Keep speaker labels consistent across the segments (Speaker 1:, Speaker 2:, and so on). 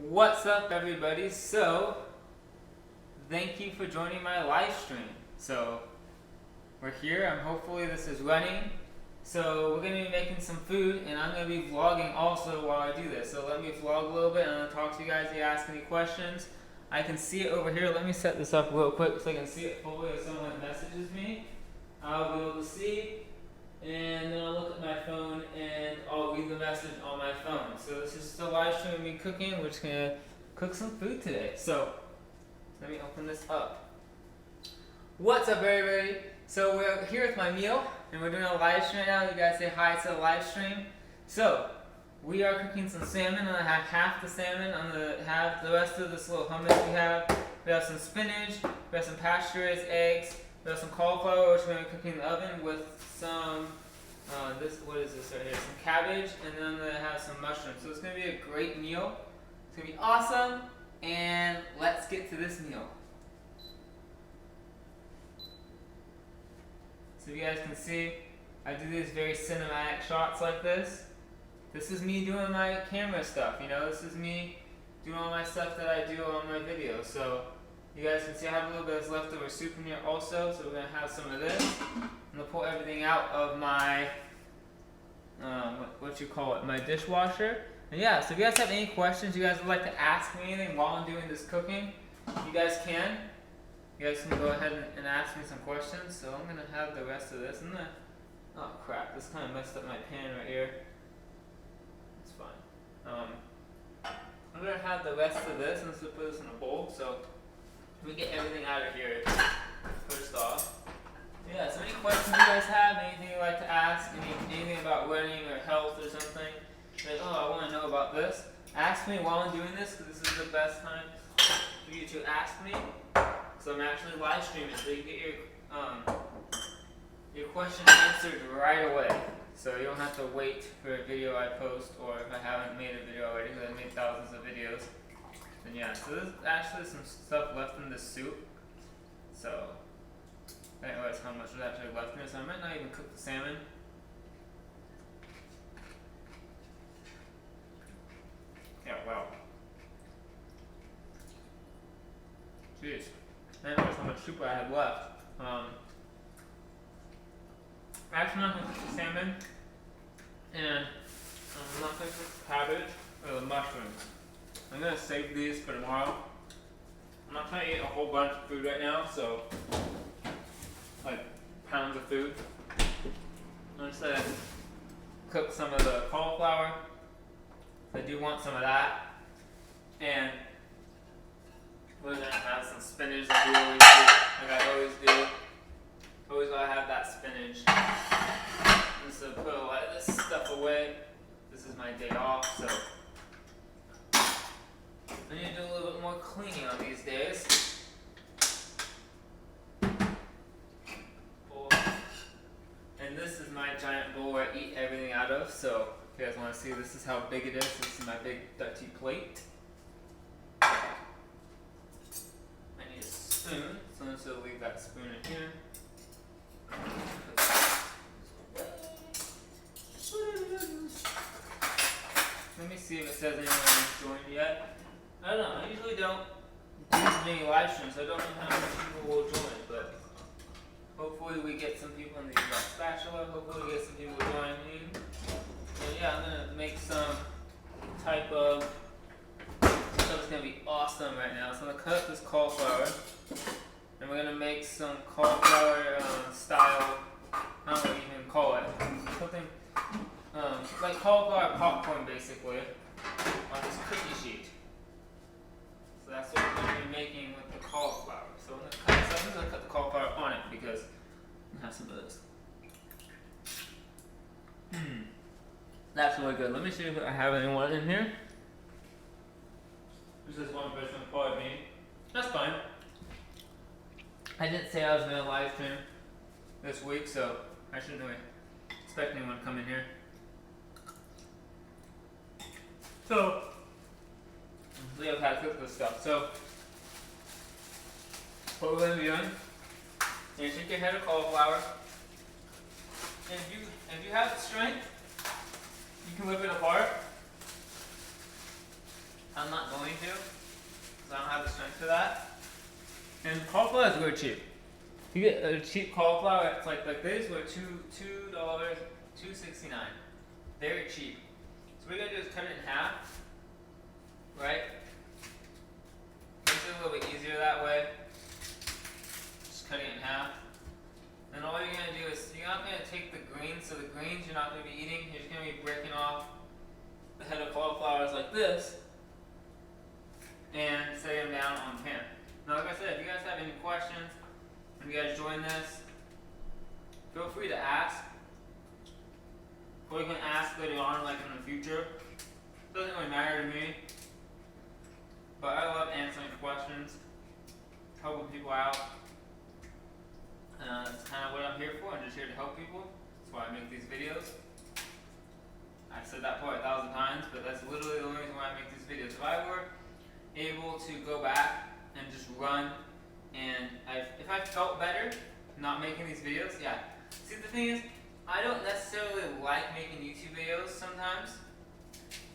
Speaker 1: What's up, everybody? So, thank you for joining my live stream. So, we're here. Hopefully this is running. So, we're going to be making some food, and I'm going to be vlogging also while I do this. So, let me vlog a little bit, and I'm going to talk to you guys if you ask any questions. I can see it over here. Let me set this up real quick so I can see it fully if someone messages me. I'll be able to see. And then I'll look at my phone and I'll read the message on my phone. So this is just a live stream of me cooking. We're just gonna cook some food today. So let me open this up. What's up, everybody? So we're here with my meal and we're doing a live stream right now. You guys say hi to the live stream. So we are cooking some salmon. I'm gonna have half the salmon. I'm gonna have the rest of this little hummus we have. We have some spinach. We have some pasture-raised eggs. We have some cauliflower, which we're going to be cooking in the oven with some, what is this right here? Some cabbage, and then I'm going to have some mushrooms. So it's going to be a great meal. It's going to be awesome, and let's get to this meal. So you guys can see, I do these very cinematic shots like this. This is me doing my camera stuff, you know? This is me doing all my stuff that I do on my videos. So you guys can see I have a little bit of leftover soup in here also, so we're going to have some of this. I'm going to pull everything out of my, my dishwasher. And yeah, so if you guys have any questions you guys would like to ask me anything while I'm doing this cooking, you guys can. You guys can go ahead and ask me some questions. So I'm going to have the rest of this. Oh crap, this kind of messed up my pan right here. It's fine. I'm going to have the rest of this, and let's put this in a bowl. So we get everything out of here first off. Yeah, so any questions you guys have, anything you'd like to ask, anything about running or health or something, like, oh, I want to know about this, ask me while I'm doing this, because this is the best time for you to ask me, because I'm actually live streaming, so you get your question answered right away. So you don't have to wait for a video I post, or if I haven't made a video already, because I've made thousands of videos. And yeah, so there's actually some stuff left in this soup. So I didn't realize how much was actually left in it, so I might not even cook the salmon. Yeah, wow. Jeez. I didn't realize how much soup I had left. Actually, I'm not going to cook the salmon, and I'm not going to cook the cabbage or the mushrooms. I'm going to save these for tomorrow. I'm not trying to eat a whole bunch of food right now, so like pounds of food. I'm just going to cook some of the cauliflower. I do want some of that. And we're going to have some spinach like we always do, like I always do. Always gotta have that spinach. I'm just gonna put a lot of this stuff away. This is my day off, so I need to do a little bit more cleaning on these days. And this is my giant bowl where I eat everything out of, so if you guys want to see, this is how big it is. This is my big dirty plate. I need a spoon, so I'm just gonna leave that spoon in here. Let me see if it says anyone has joined yet. I don't know, I usually don't do many live streams, so I don't know how many people will join, but hopefully we get some people in the spatula, hopefully we get some people joining. And yeah, I'm going to make some type of stuff that's going to be awesome right now. So I'm going to cut up this cauliflower. And we're going to make some cauliflower style, I don't know what you can call it, something like cauliflower popcorn basically, on this cookie sheet. So that's what we're going to be making with the cauliflower. So I'm just going to cut the cauliflower on it because I have some of this. That's really good. Let me see if I have anyone in here. There's this one person probably me. That's fine. I didn't say I was going to live stream this week, so I shouldn't really expect anyone to come in here. So, we have had to cook this stuff. So, what we're going to be doing is take your head of cauliflower, and if you have the strength, you can rip it apart. I'm not going really cheap. You get a cheap cauliflower, it's like this, were $2.69. Very cheap. So what we're gonna do is cut it in half, right? Makes it a little bit easier that way. Just cutting it in half. And all you're gonna do is you're not gonna take the greens. So the greens you're not gonna be eating. You're just gonna be breaking off the head of cauliflowers like this and setting them down on the pan. Now, like I said, if you guys have any questions when you guys join this, feel free to ask. Or you can ask later on, like in the future. Doesn't really matter to me. But I love answering questions, helping people out. That's kind of what I'm here for. I'm just here to help people. That's why I make these videos. I've said that probably 1,000 times, but that's literally the only reason why I make these videos. If I were able to go back and just run, and if I felt better not making these videos, yeah. See, the thing is, I don't necessarily like making YouTube videos sometimes.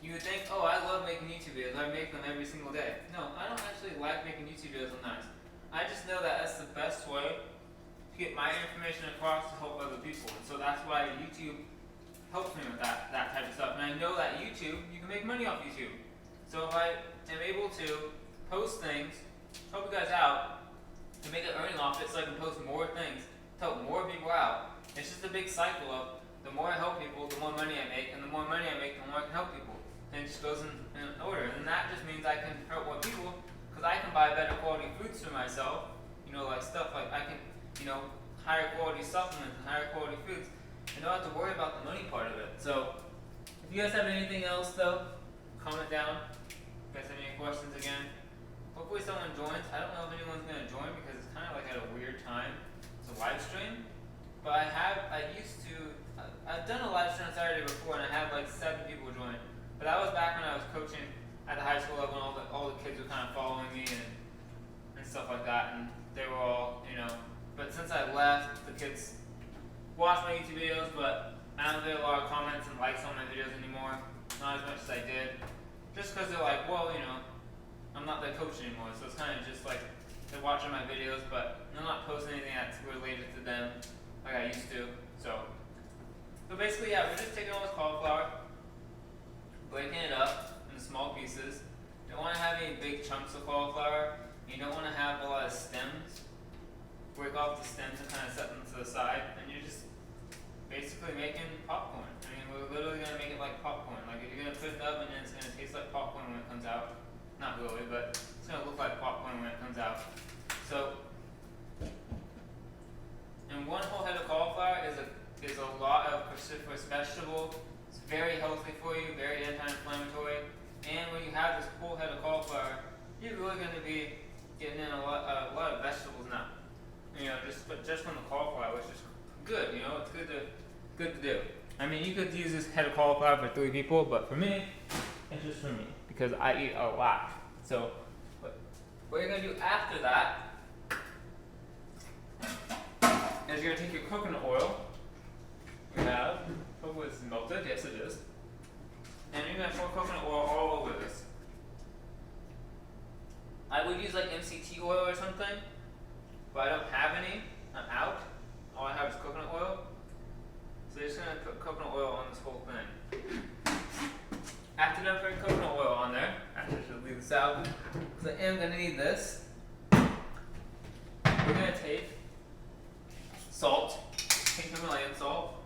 Speaker 1: You would think, oh, I love making YouTube videos. I make them every single day. No, I don't actually like making YouTube videos sometimes. I just know that that's the best way to get my information across to help other people. And so that's why YouTube helps me with that type of stuff. And I know that YouTube, you can make money off YouTube. So if I am able to post things, help you guys out, and make an earning off it so I can post more things, to help more people out. It's just a big cycle of the more I help people, the more money I make, and the more money I make, the more I can help people. And it just goes in order. And that just means I can help more people because I can buy better quality foods for myself. You know, like stuff like I can, you know, higher quality supplements and higher quality foods. And don't have to worry about the money part of it. So, if you guys have anything else though, comment down. If you guys have any questions again. Hopefully someone joins. I don't know if anyone's going to join because it's kind of like at a weird time. It's a live stream. But I've done a live stream on Saturday before and I had like 7 people join. But that was back when I was coaching at the high school level and all the kids were kind of following me and stuff like that. And they were all, you know, but since I left, the kids watch my YouTube videos, but I don't get a lot of comments and likes on my videos anymore. Not as much as I did. Just because they're like, well, you know, I'm not their coach anymore. So it's kind of just like they're watching my videos, but I'm not posting anything that's related to them like I used to. So basically, yeah, we're just taking all this cauliflower, breaking it up into small pieces. You don't want to have any big chunks of cauliflower. You don't want to have a lot of stems. Break off the stems and kind of set them to the side, and you're just basically making popcorn. I mean, we're literally going to make it like popcorn. Like if you're going to put it up and then it's going to taste like popcorn when it comes out. Not really, but it's going to look like popcorn when it comes out. So, and one whole head of cauliflower is a lot of cruciferous vegetable. It's very healthy for you, very anti-inflammatory. And when you have this whole head of cauliflower, you're really going to be getting in a lot of vegetables now. You know, just from the cauliflower, which is good. You know, it's good to do. I mean, you could use this head of cauliflower for 3 people, but for me, it's just for me because I eat a lot. So, what you're gonna do after that is you're gonna take your coconut oil. We have, hopefully it's melted. Yes, it is. And you're gonna pour coconut oil all over this. I would use like MCT oil or something, but I don't have any. I'm out. All I have is coconut oil. So you're just going to put coconut oil on this whole thing. After done putting coconut oil on there, actually I should leave this out, because I am going to need this. We're going to take salt, pink Himalayan salt.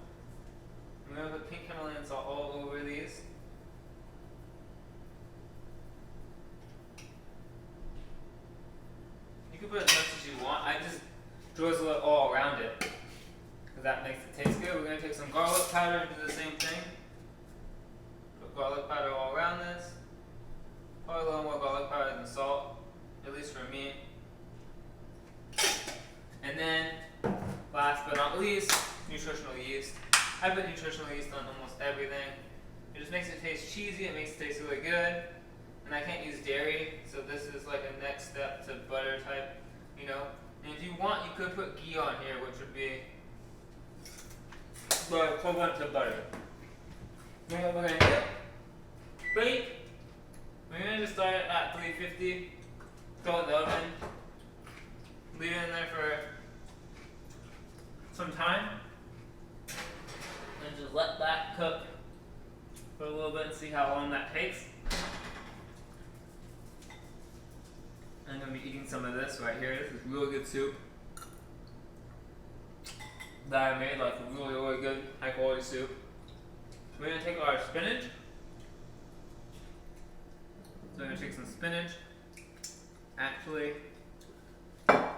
Speaker 1: I'm going to put pink Himalayan salt all over these. You can put as much as you want. I just drizzle it all around it because that makes it taste good. We're going to take some garlic powder and do the same thing. Put garlic powder all around this. Probably a little more garlic powder than salt, at least for me. And then, last but not least, nutritional yeast. I put nutritional yeast on almost everything. It just makes it taste cheesy. It makes it taste really good. And I can't use dairy, so this is like a next step to butter type, you know. And if you want, you could put ghee on here, which would be the equivalent to butter. Then what we're gonna do, bake. We're gonna just start it at 350, throw it in the oven. leave it in there for some time, and just let that cook for a little bit and see how long that takes. I'm going to be eating some of this right here. This is really good soup that I made, like a really, really good, high quality soup. We're going to take our spinach. So I'm going to take some spinach. Actually, let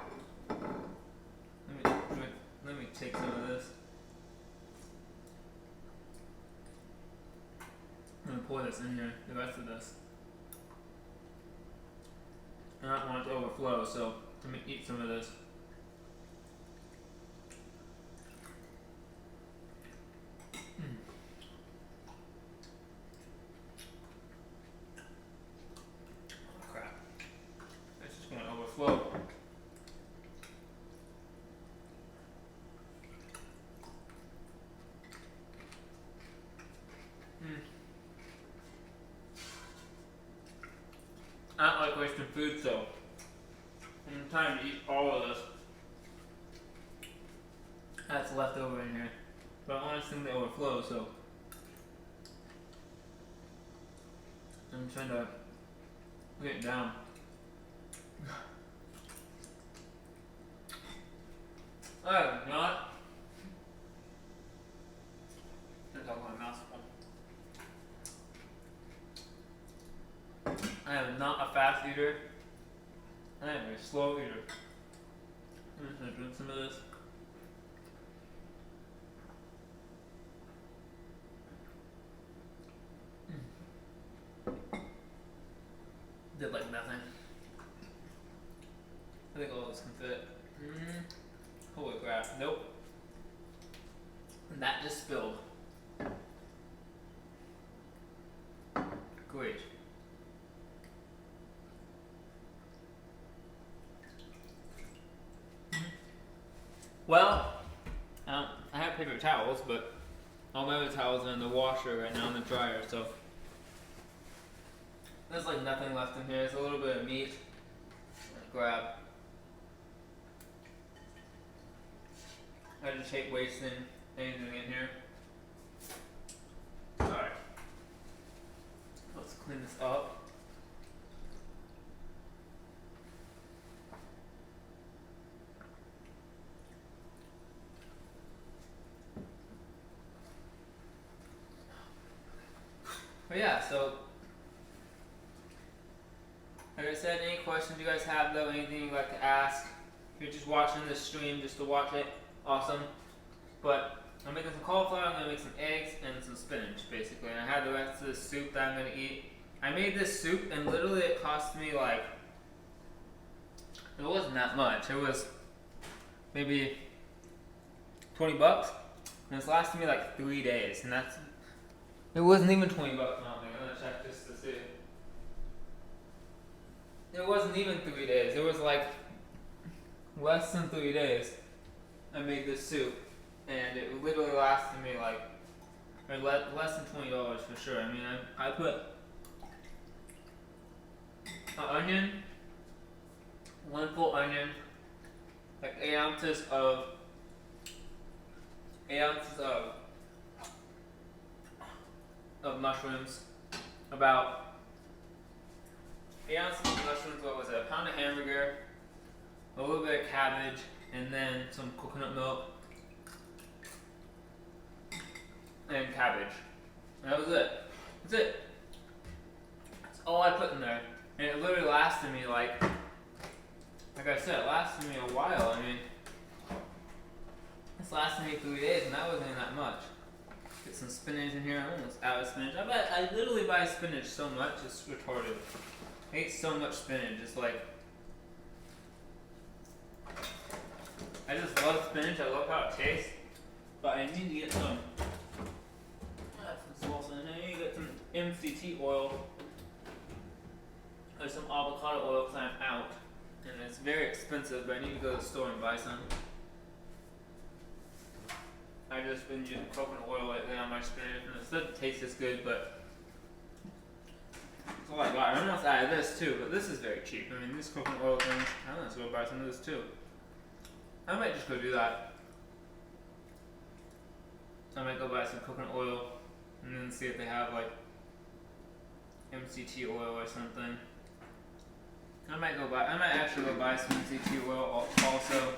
Speaker 1: me take some of this. I'm going to pour this in here, the rest of this. I don't want it to overflow, so let me eat some of this. Oh crap. It's just going to overflow. I don't like wasting food, so I'm trying to eat all of this that's left over in here. But I want this thing to overflow, so I'm trying to get it down. I have not. That's all my mouth's full. I am not a fast eater. I am a slow eater. I'm just gonna drink some of this. Did like nothing. I think all this can fit. Holy crap. Nope. And that just spilled. Great. Well, I have paper towels, but all my other towels are in the washer right now in the dryer, so there's like nothing left in here. There's a little bit of meat. Grab. I just hate wasting anything in here. Alright. Let's clean this up. But yeah, so like I said, any questions you guys have though, anything you'd like to ask, if you're just watching this stream just to watch it, awesome. But I'm making some cauliflower, I'm gonna make some eggs and some spinach basically. And I have the rest of the soup that I'm gonna eat. I made this soup and literally it cost me like, it wasn't that much. It was maybe 20 bucks. And it's lasted me like 3 days. And that's, it wasn't even 20 bucks. No, I'm gonna check just to see. It wasn't even 3 days. It was like less than 3 days. I made this soup, and it literally lasted me like, or less than $20 for sure. I mean, I put an onion, 1 full onion, like 8 ounces of mushrooms, about 8 ounces of mushrooms, what was it, a pound of hamburger, a little bit of cabbage, and then some coconut milk, and cabbage. And that was it. That's it. That's all I put in there. And it literally lasted me like I said, it lasted me a while. I mean, this lasted me 3 days, and that wasn't even that much. Get some spinach in here. I'm almost out of spinach. I literally buy spinach so much, it's retarded. I eat so much spinach. It's like, I just love spinach. I love how it tastes. But I need to get some salsa in here. I need to get some MCT oil or some avocado oil because I'm out. And it's very expensive, but I need to go to the store and buy some. I've just been using coconut oil lately on my spinach, and it doesn't taste as good, but that's all I got. I'm almost out of this too, but this is very cheap. I mean, this coconut oil thing, I'm gonna go buy some of this too. I might just go do that. I might go buy some coconut oil and then see if they have like MCT oil or something. I might actually go buy some MCT oil also.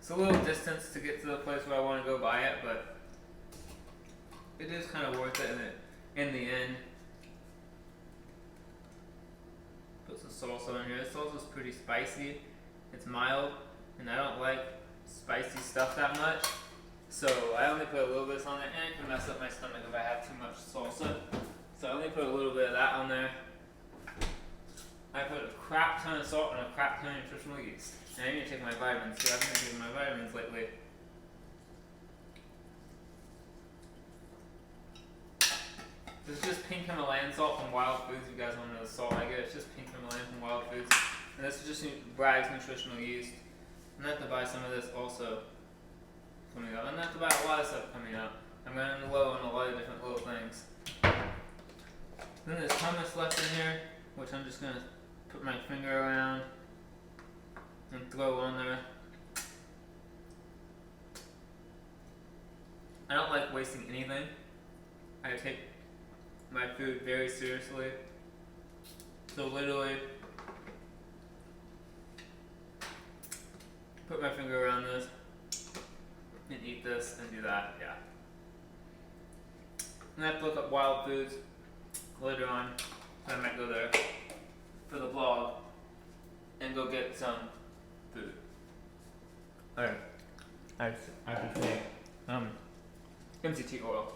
Speaker 1: It's a little distance to get to the place where I want to go buy it, but it is kind of worth it in the end. Put some salsa in here. This salsa is pretty spicy. It's mild, and I don't like spicy stuff that much. So I only put a little bit on there, and it can mess up my stomach if I have too much salsa. So I only put a little bit of that on there. I put a crap ton of salt and a crap ton of nutritional yeast. And I need to take my vitamins too. I've been taking my vitamins lately. This is just pink Himalayan salt from Wild Foods. If you guys want to know the salt I get, it's just pink Himalayan from Wild Foods. And this is just Bragg's nutritional yeast. I'm going to have to buy some of this also coming up. I'm going to have to buy a lot of stuff coming up. I'm running low on a lot of different little things. Then there's hummus left in here, which I'm just going to put my finger around and throw on there. I don't like wasting anything. I take my food very seriously. So literally, put my finger around this and eat this and do that, yeah. And I have to look up Wild Foods later on. I might go there for the vlog and go get some food. Alright, I have to say, MCT oil.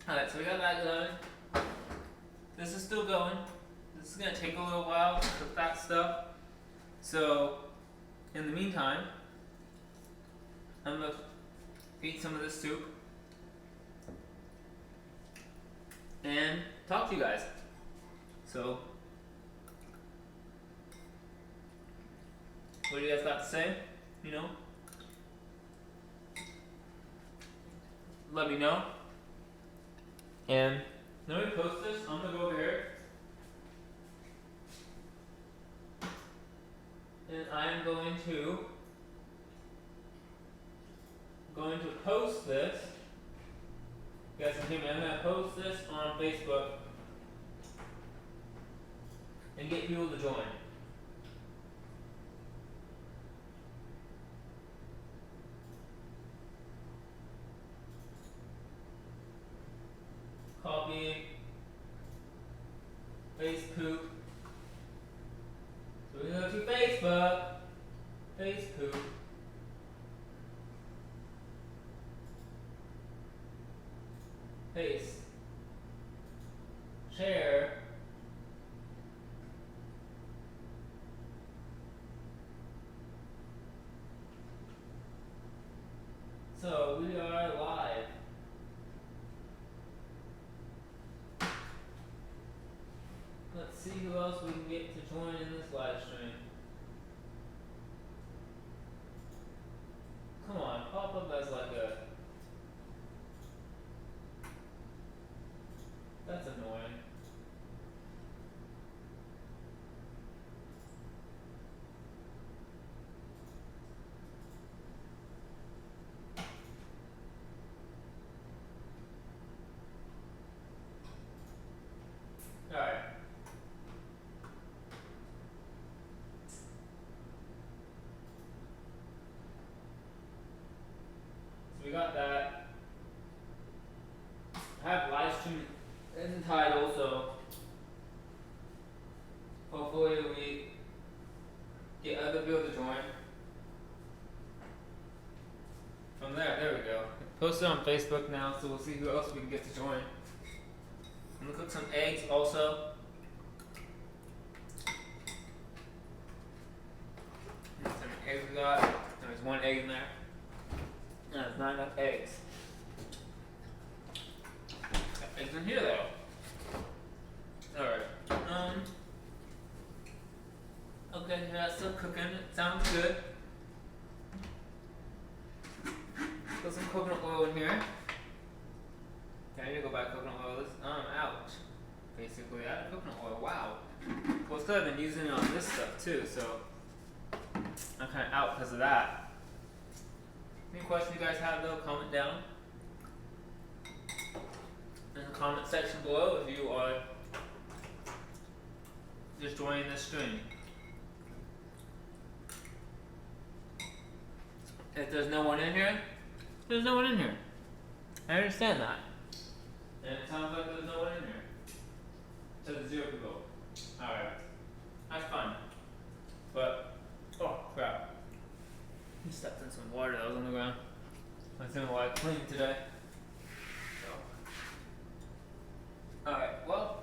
Speaker 1: Alright, so we got that going. This is still going. This is gonna take a little while to cook that stuff. So, in the meantime, I'm gonna eat some of this soup and talk to you guys. So, what do you guys got to say? You know? Let me know. And let me post this. I'm gonna go over here. And I'm going to post this. You guys can hear me. I'm gonna post this on Facebook and get people to join. Copy. Face poop. So we go to Facebook. Face poop. Paste. Share. So we are live. Let's see who else we can get to join in this live stream. Come on, pop up as like a... That's annoying. Alright. So we got that. I have live stream in the title, so hopefully we get other people to join. From there we go. Post it on Facebook now, so we'll see who else we can get to join. I'm gonna cook some eggs also. How many eggs we got? There's one egg in there. That's not enough eggs. Got eggs in here though. Alright. Okay, yeah, it's still cooking. It sounds good. Put some coconut oil in here. Okay, I need to go buy coconut oil. This out. Basically, I have coconut oil. Wow. Well, it's because I've been using it on this stuff too, so I'm kind of out because of that. Any questions you guys have though, comment down in the comment section below if you are just joining this stream. If there's no one in here, there's no one in here. I understand that. And it sounds like there's no one in here. So the 0 people. Alright. That's fine. But, oh crap. I stepped in some water that was on the ground. I was doing a lot of cleaning today. So. Alright, well.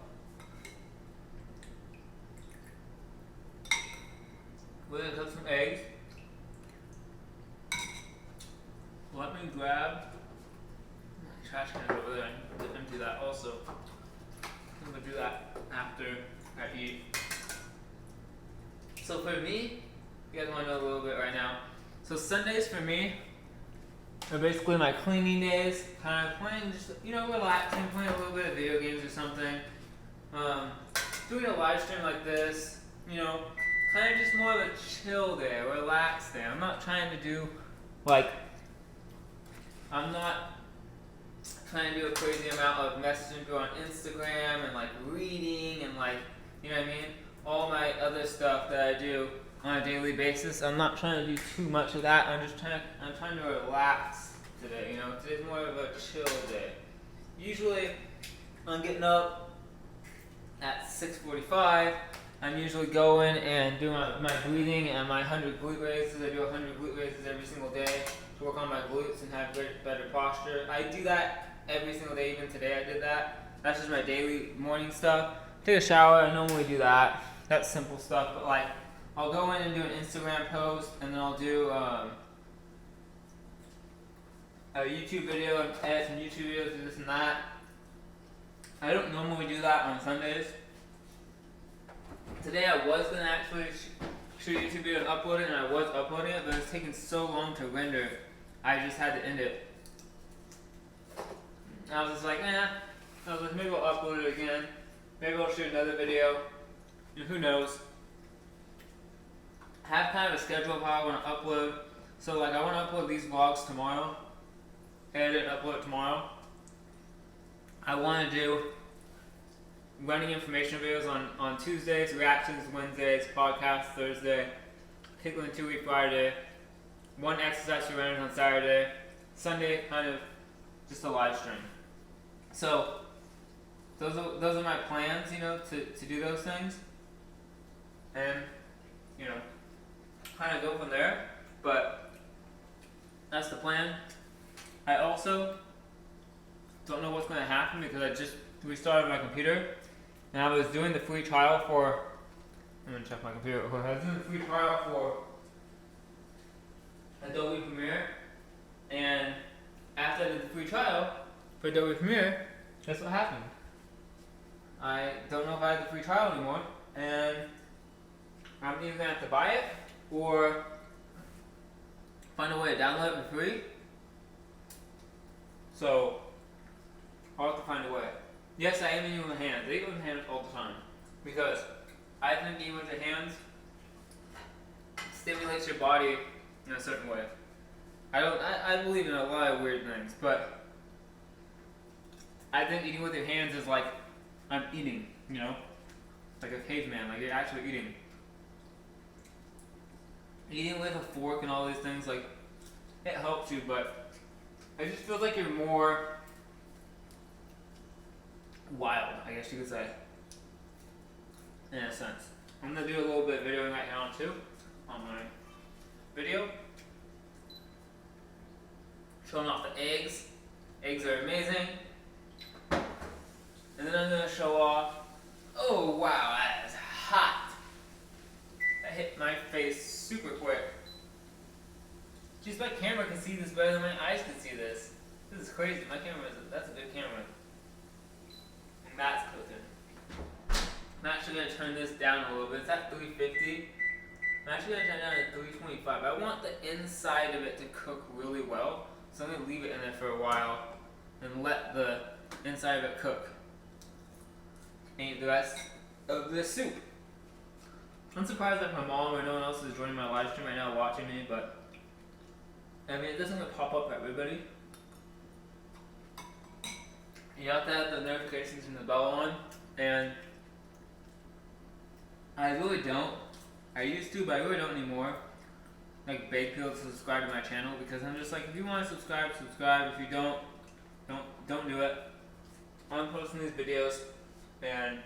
Speaker 1: We're gonna cook some eggs. Let me grab my trash can over there. I need to empty that also. I'm gonna do that after I eat. So for me, you guys want to know a little bit right now. So Sundays for me are basically my cleaning days. Kind of playing, just relaxing, playing a little bit of video games or something. Doing a live stream like this, kind of just more of a chill day, a relaxed day. I'm not trying to do I'm not trying to do a crazy amount of messaging people on Instagram and reading and you know what I mean? All my other stuff that I do on a daily basis. I'm not trying to do too much of that. I'm trying to relax today, Today's more of a chill day. Usually I'm getting up at 6:45. I'm usually going and doing my breathing and my 100 glute raises. I do 100 glute raises every single day to work on my glutes and have better posture. I do that every single day. Even today I did that. That's just my daily morning stuff. Take a shower. I normally do that. That's simple stuff. But I'll go in and do an Instagram post, and then I'll do a YouTube video and edit some YouTube videos, do this and that. I don't normally do that on Sundays. Today I was going to actually shoot a YouTube video and upload it, and I was uploading it, but it's taking so long to render, I just had to end it. And I was just like, maybe I'll upload it again. Maybe I'll shoot another video. Who knows? I have kind of a schedule of how I want to upload. So I want to upload these vlogs tomorrow. Edit and upload it tomorrow. I want to do running information videos on Tuesdays, reactions Wednesdays, podcast Thursday, tickling 2-week Friday, one exercise for runners on Saturday, Sunday kind of just a live stream. So those are my plans, to do those things, and kind of go from there. But that's the plan. I also don't know what's going to happen because I just restarted my computer. And I was doing the free trial for, I'm going to check my computer. I was doing the free trial for Adobe Premiere. And after I did the free trial for Adobe Premiere, guess what happened? I don't know if I have the free trial anymore. And I'm either going to have to buy it or find a way to download it for free. So I'll have to find a way. Yes, I am eating with hands. I eat with hands all the time because I think eating with your hands stimulates your body in a certain way. I believe in a lot of weird things, but I think eating with your hands is like I'm eating, like a caveman, like you're actually eating. Eating with a fork and all these things, it helps you, but it just feels like you're more wild, I guess you could say, in a sense. I'm going to do a little bit of videoing right now too, on my video. Showing off the eggs. Eggs are amazing. And then I'm going to show off, oh wow, that is hot. That hit my face super quick. Jeez, my camera can see this better than my eyes can see this. This is crazy. My camera that's a good camera. And that's cooking. I'm actually going to turn this down a little bit. It's at 350. I'm actually going to turn it down to 325. I want the inside of it to cook really well. So I'm going to leave it in there for a while and let the inside of it cook. And eat the rest of the soup. I'm surprised that my mom or no one else is joining my live stream right now watching me, but I mean, it doesn't pop up for everybody. You have to have the notifications and the bell on, and I really don't. I used to, but I really don't anymore. Like, beg people to subscribe to my channel, because I'm just like, if you want to subscribe, subscribe. If you don't do it. I'm posting these videos, and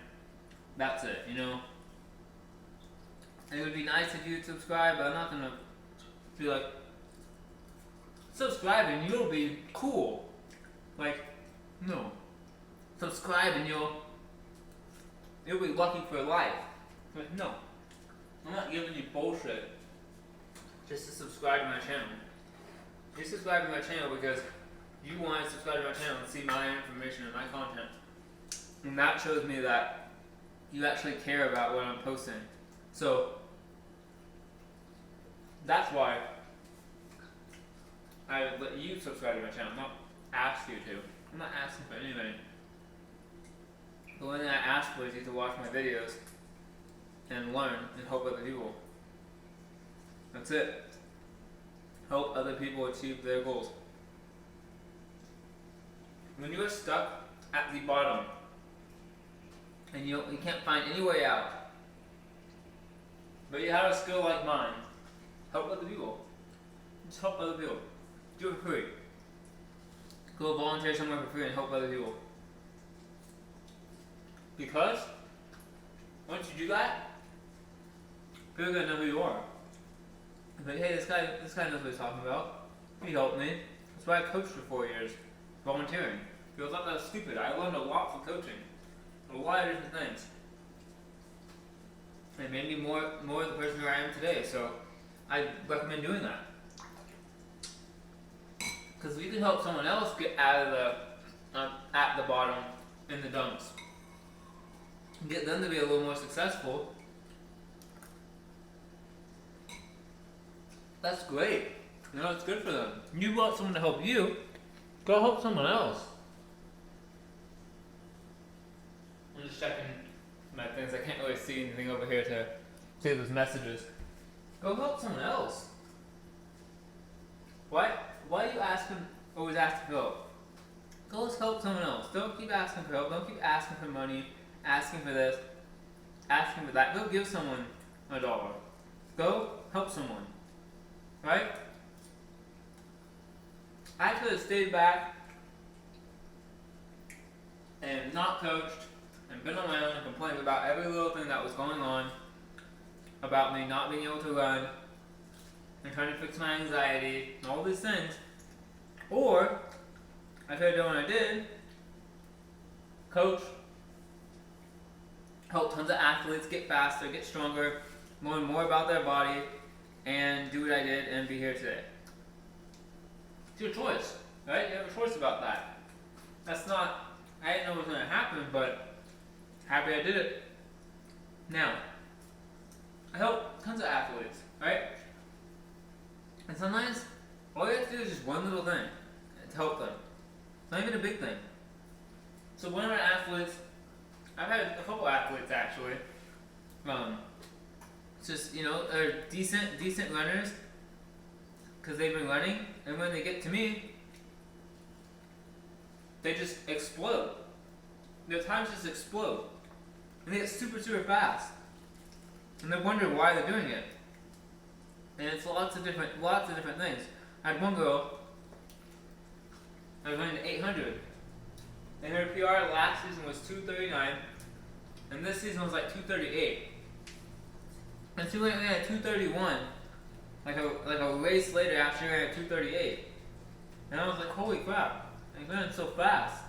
Speaker 1: that's it, you know? It would be nice if you would subscribe, but I'm not gonna be like, subscribe and you'll be cool. Like, no. Subscribe and you'll be lucky for life. Like, no. I'm not giving you bullshit just to subscribe to my channel. You subscribe to my channel because you want to subscribe to my channel and see my information and my content. And that shows me that you actually care about what I'm posting. So, that's why I let you subscribe to my channel, not ask you to. I'm not asking for anything. The only thing I ask for is you to watch my videos and learn and help other people. That's it. Help other people achieve their goals. When you are stuck at the bottom and you can't find any way out, but you have a skill like mine, help other people. Just help other people. Do it for free. Go volunteer somewhere for free and help other people. Because once you do that, people are gonna know who you are. Like, hey, this guy knows what he's talking about. He helped me. That's why I coached for 4 years, volunteering. People thought that was stupid. I learned a lot from coaching, a lot of different things. It made me more the person who I am today. So I recommend doing that. Because if you can help someone else get out of at the bottom in the dumps, get them to be a little more successful, that's great. You know, it's good for them. You want someone to help you, go help someone else. I'm just checking my things. I can't really see anything over here to see those messages. Go help someone else. Why do you always ask for help? Go help someone else. Don't keep asking for help. Don't keep asking for money, asking for this, asking for that. Go give someone $1. Go help someone. Right? I could have stayed back and not coached and been on my own and complained about every little thing that was going on about me not being able to run and trying to fix my anxiety and all these things. Or I could have done what I did, coach, help tons of athletes get faster, get stronger, learn more about their body, and do what I did and be here today. It's your choice, right? You have a choice about that. That's not, I didn't know what was going to happen, but happy I did it. Now, I help tons of athletes, right? And sometimes, all you have to do is just one little thing to help them. It's not even a big thing. So one of my athletes, I've had a couple athletes actually, just, you know, are decent runners, because they've been running, and when they get to me, they just explode. Their times just explode. And they get super fast. And they wonder why they're doing it. And it's lots of different things. I had one girl, I was running 800, and her PR last season was 2:39, and this season was like 2:38. And she went in at 2:31, like a race later after she ran at 2:38. And I was like, holy crap, I'm running so fast.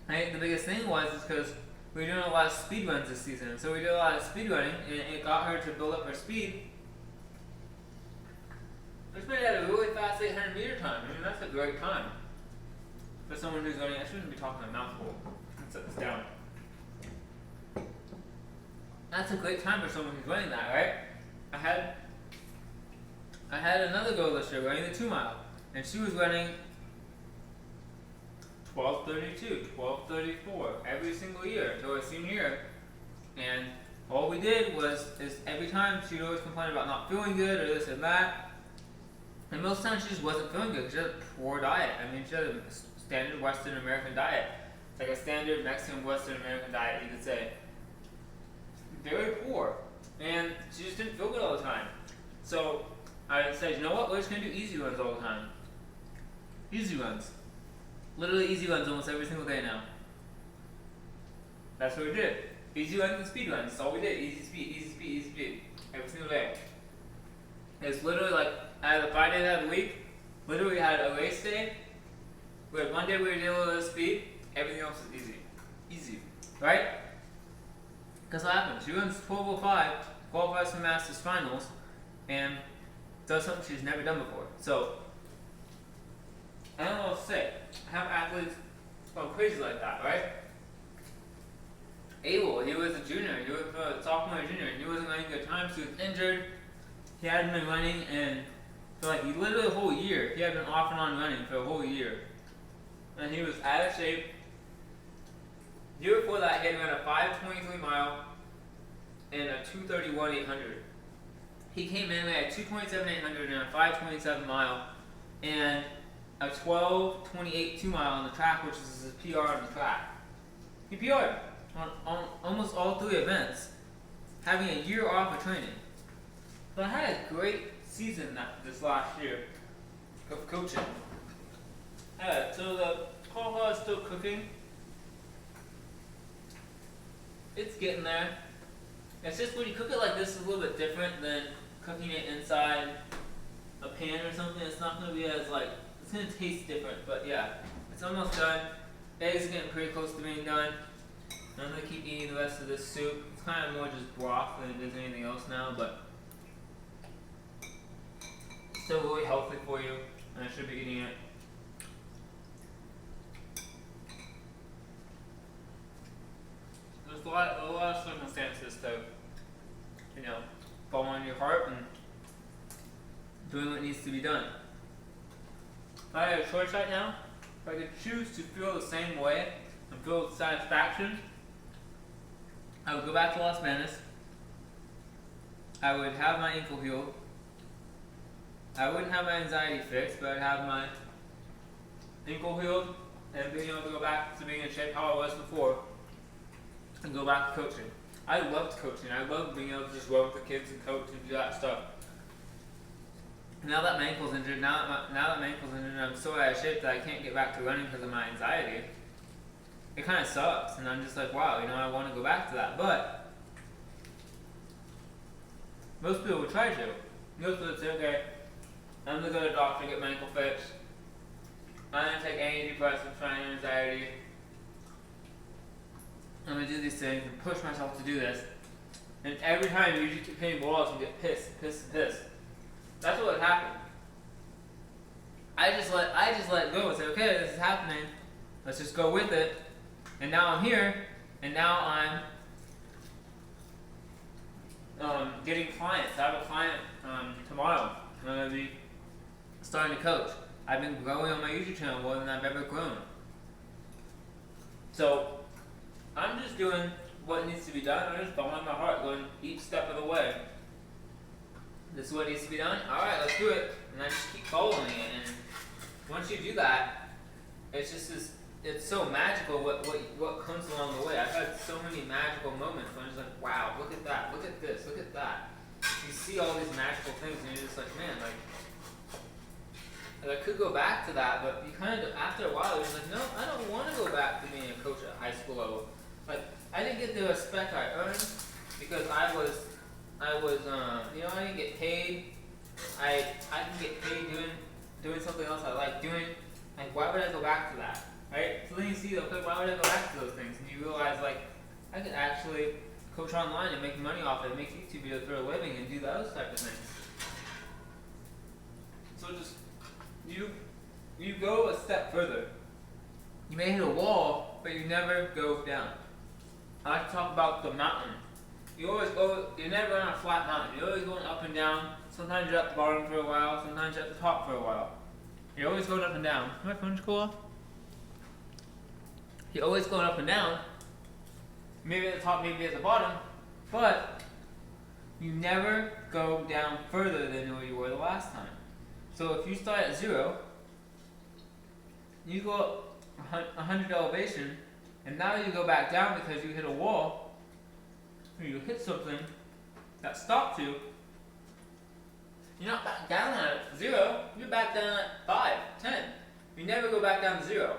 Speaker 1: I think the biggest thing was because we were doing a lot of speed runs this season. So we did a lot of speed running, and it got her to build up her speed. Which made it a really fast 800 meter time. I mean, that's a great time for someone who's running. I shouldn't be talking a mouthful. Let's set this down. That's a great time for someone who's running that, right? I had another girl this year running the 2 mile, and she was running 12:32, 12:34 every single year until her senior year, and All we did was, is every time she'd always complain about not feeling good or this and that. And most times she just wasn't feeling good because she had a poor diet. I mean, she had a standard Western American diet. It's like a standard Mexican Western American diet, you could say. Very poor. And she just didn't feel good all the time. So I said, you know what, we're just going to do easy runs all the time. Easy runs. Literally easy runs almost every single day now. That's what we did. Easy runs and speed runs. That's all we did. Easy speed, easy speed, easy speed. Every single day. It's literally like, out of the 5 days out of the week, literally we had a race day. We had one day we were doing a little bit of speed. Everything else is easy. Easy. Right? Because what happens? She runs 12:05, qualifies for Masters Finals, and does something she's never done before. So, I don't know what to say. I have athletes go crazy like that, right? Abel, he was a junior, he was a sophomore or junior, and he wasn't running good times, he was injured. He hadn't been running, and for like literally a whole year, he had been off and on running for a whole year. And he was out of shape. The year before that, he had run a 5:23 mile and a 2:31 800. He came in at a 2:27 800 and a 5:27 mile and a 12:28 2 mile on the track, which is his PR on the track. He PR'd on almost all 3 events, having a year off of training. But I had a great season this last year of coaching. So the cauliflower is still cooking. It's getting there. It's just when you cook it like this, it's a little bit different than cooking it inside a pan or something. It's not going to be as like, it's going to taste different. But yeah, it's almost done. Eggs are getting pretty close to being done. I'm going to keep eating the rest of this soup. It's kind of more just broth than it is anything else now, but still really healthy for you, and I should be eating it. There's a lot of circumstances to, following your heart and doing what needs to be done. If I had a choice right now, if I could choose to feel the same way and feel satisfaction, I would go back to Las Vegas. I would have my ankle healed. I wouldn't have my anxiety fixed, but I'd have my ankle healed and being able to go back to being in shape how I was before and go back to coaching. I loved coaching. I loved being able to just run with the kids and coach and do that stuff. Now that my ankle's injured, and I'm so out of shape that I can't get back to running because of my anxiety. It kind of sucks, and I'm just like, wow, I want to go back to that. But most people would try to. Most people would say, okay, I'm going to go to the doctor and get my ankle fixed. I'm going to take antidepressants for anxiety. I'm going to do these things and push myself to do this. And every time you just keep hitting walls and get pissed. That's what would happen. I just let go and say, okay, this is happening. Let's just go with it. And now I'm here, and now I'm getting clients. I have a client tomorrow. I'm going to be starting to coach. I've been growing on my YouTube channel more than I've ever grown. So I'm just doing what needs to be done. I'm just following my heart, going each step of the way. This is what needs to be done. All right, let's do it. And I just keep following it. And once you do that, it's just this. It's so magical what comes along the way. I've had so many magical moments when I'm just like, wow, look at that, look at this, look at that. You see all these magical things, and you're just like, man, like I could go back to that, but you kind of, after a while, you're just like, no, I don't want to go back to being a coach at high school level. Like, I didn't get the respect I earned because I didn't get paid. I can get paid doing something else I like doing. Like, why would I go back to that? Right? So then you see, okay, why would I go back to those things? And you realize, like, I could actually coach online and make money off it and make YouTube videos for a living and do those type of things. So just, you go a step further. You may hit a wall, but you never go down. I like to talk about the mountain. You're never on a flat mountain. You're always going up and down. Sometimes you're at the bottom for a while, sometimes you're at the top for a while. You're always going up and down. My phone's cool. You're always going up and down. Maybe at the top, maybe at the bottom. But you never go down further than where you were the last time. So if you start at 0, you go up 100 elevation, and now you go back down because you hit a wall, or you hit something that stopped you. You're not back down at 0, you're back down at 5, 10. You never go back down to 0.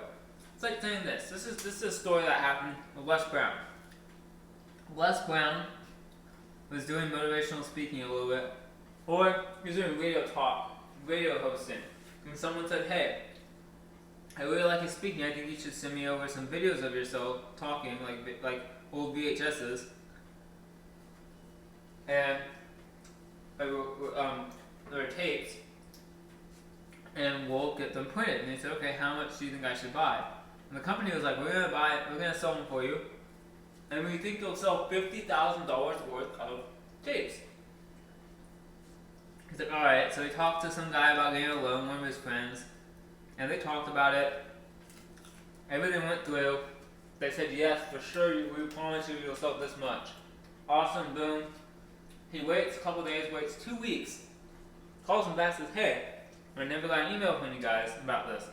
Speaker 1: It's like saying this. This is a story that happened with Les Brown. Les Brown was doing motivational speaking a little bit, or he was doing radio hosting, and someone said, "Hey, I really like your speaking. I think you should send me over some videos of yourself talking, like old VHSs, and or tapes, and we'll get them printed." And they said, "Okay, how much do you think I should buy?" And the company was like, we're gonna sell them for you, and we think you'll sell $50,000 worth of tapes." He's like, alright. So he talked to some guy about getting a loan, one of his friends, and they talked about it. Everything went through. They said, yes, for sure, we promise you you'll sell this much. Awesome, boom. He waits a couple days, waits 2 weeks, calls him back, says, "Hey, I never got an email from you guys about this."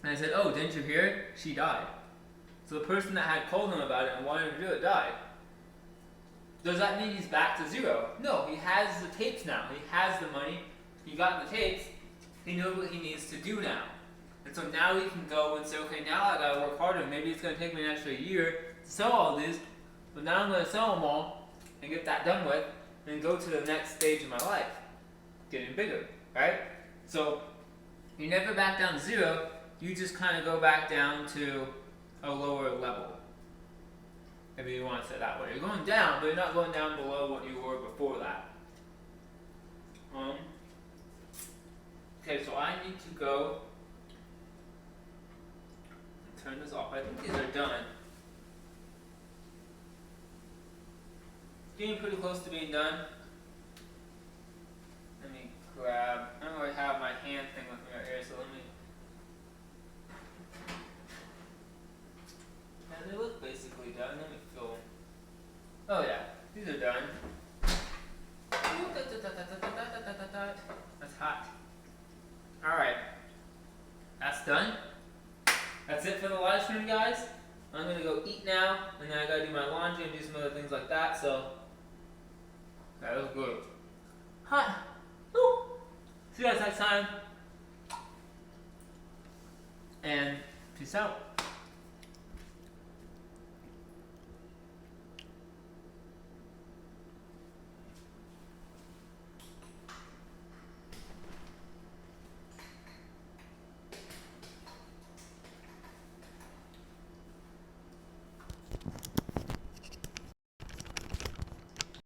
Speaker 1: And I said, "Oh, didn't you hear? She died." So the person that had called him about it and wanted him to do it died. Does that mean he's back to 0? No, he has the tapes now. He has the money. He got the tapes. He knows what he needs to do now. And so now he can go and say, okay, now I gotta work harder. Maybe it's gonna take me an extra year to sell all these, but now I'm gonna sell them all and get that done with and go to the next stage of my life, getting bigger, right? So you never back down to 0. You just kind of go back down to a lower level, if you want to say it that way. You're going down, but you're not going down below what you were before that. Okay, so I need to go and turn this off. I think these are done. It's getting pretty close to being done. Let me grab, I don't really have my hand thing with me right here, so let me. And they look basically done. Let me film. Oh yeah, these are done. That's hot. Alright. That's done. That's it for the live stream, guys. I'm gonna go eat now, and then I gotta do my laundry and do some other things like that, so that was good. Hot. Woo. See you guys next time. And peace out.